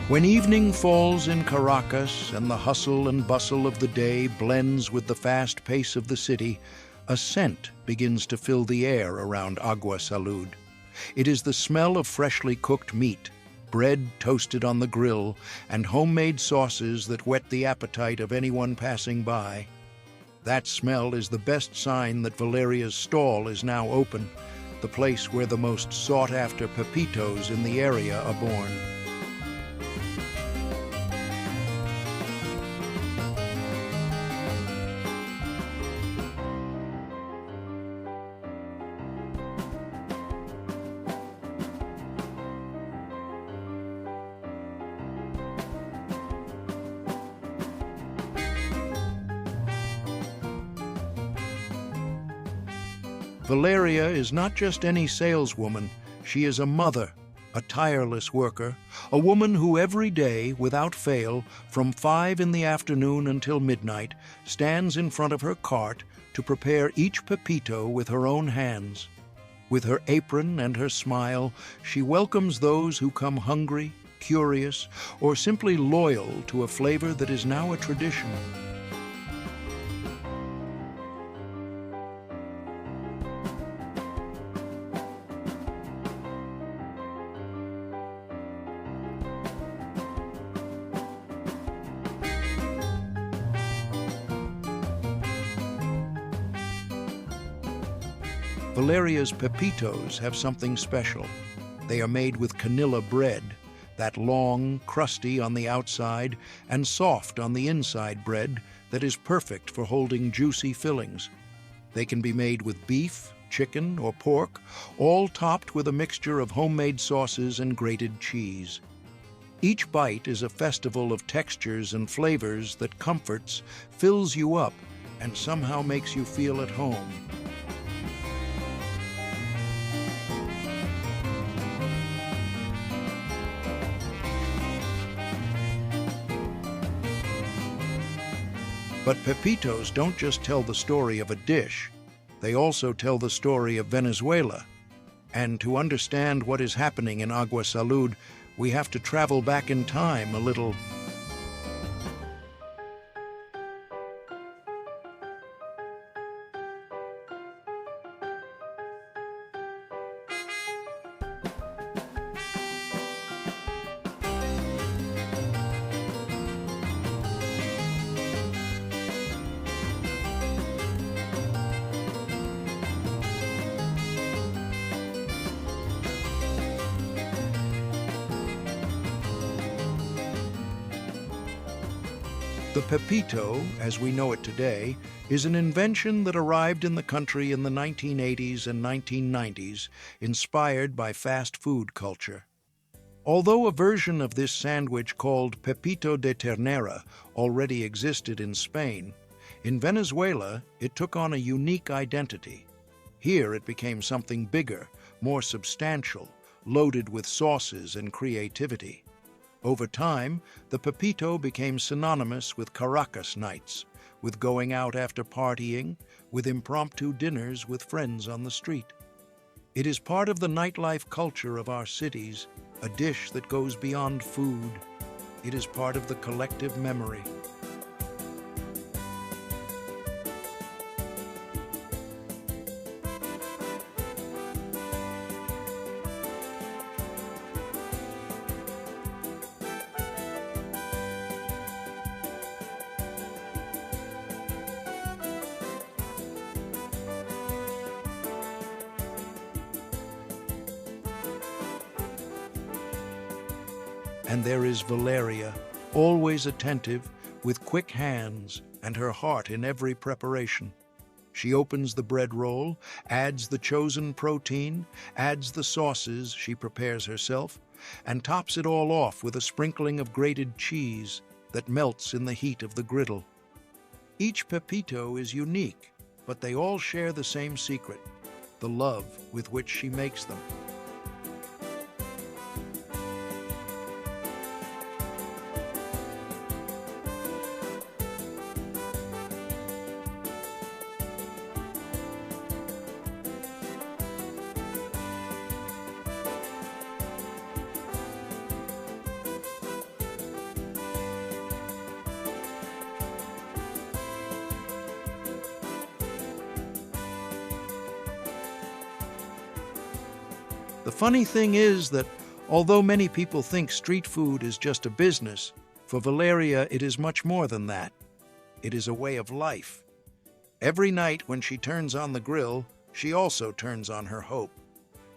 When evening falls in Caracas and the hustle and bustle of the day blends with the fast pace of the city, a scent begins to fill the air around Agua Salud. It is the smell of freshly cooked meat, bread toasted on the grill, and homemade sauces that whet the appetite of anyone passing by. That smell is the best sign that Valeria's stall is now open, the place where the most sought-after Pepitos in the area are born. Valeria is not just any saleswoman, she is a mother, a tireless worker, a woman who every day, without fail, from 5 in the afternoon until midnight, stands in front of her cart to prepare each Pepito with her own hands. With her apron and her smile, she welcomes those who come hungry, curious, or simply loyal to a flavor that is now a tradition. Valeria's Pepitos have something special. They are made with canilla bread, that long, crusty on the outside and soft on the inside bread that is perfect for holding juicy fillings. They can be made with beef, chicken, or pork, all topped with a mixture of homemade sauces and grated cheese. Each bite is a festival of textures and flavors that comforts, fills you up, and somehow makes you feel at home. But Pepitos don't just tell the story of a dish, they also tell the story of Venezuela. And to understand what is happening in Agua Salud, we have to travel back in time a little. The Pepito, as we know it today, is an invention that arrived in the country in the 1980s and 1990s, inspired by fast food culture. Although a version of this sandwich called Pepito de Ternera already existed in Spain, in Venezuela it took on a unique identity. Here it became something bigger, more substantial, loaded with sauces and creativity. Over time, the Pepito became synonymous with Caracas nights, with going out after partying, with impromptu dinners with friends on the street. It is part of the nightlife culture of our cities, a dish that goes beyond food. It is part of the collective memory. And there is Valeria, always attentive, with quick hands and her heart in every preparation. She opens the bread roll, adds the chosen protein, adds the sauces she prepares herself, and tops it all off with a sprinkling of grated cheese that melts in the heat of the griddle. Each Pepito is unique, but they all share the same secret, the love with which she makes them. The funny thing is that although many people think street food is just a business, for Valeria it is much more than that. It is a way of life. Every night when she turns on the grill, she also turns on her hope,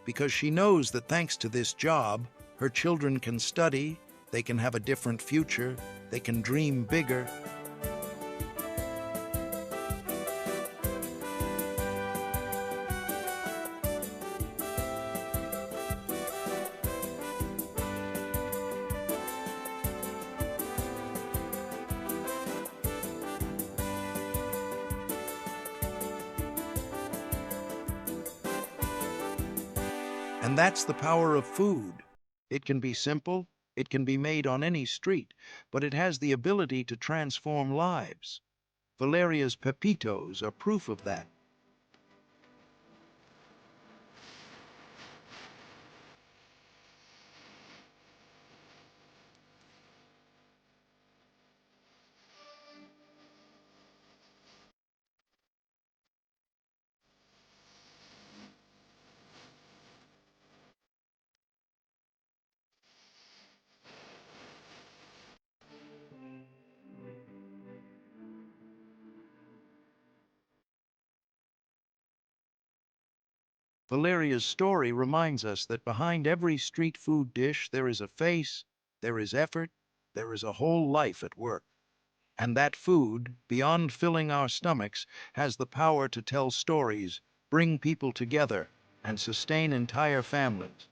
because she knows that thanks to this job, her children can study, they can have a different future, they can dream bigger. And that's the power of food. It can be simple, it can be made on any street, but it has the ability to transform lives. Valeria's Pepitos are proof of that. Valeria's story reminds us that behind every street food dish there is a face, there is effort, there is a whole life at work. And that food, beyond filling our stomachs, has the power to tell stories, bring people together, and sustain entire families.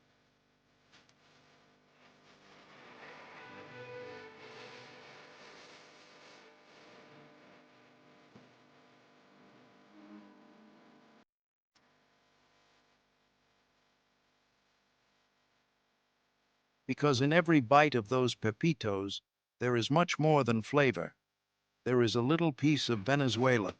Because in every bite of those Pepitos, there is much more than flavor. There is a little piece of Venezuela.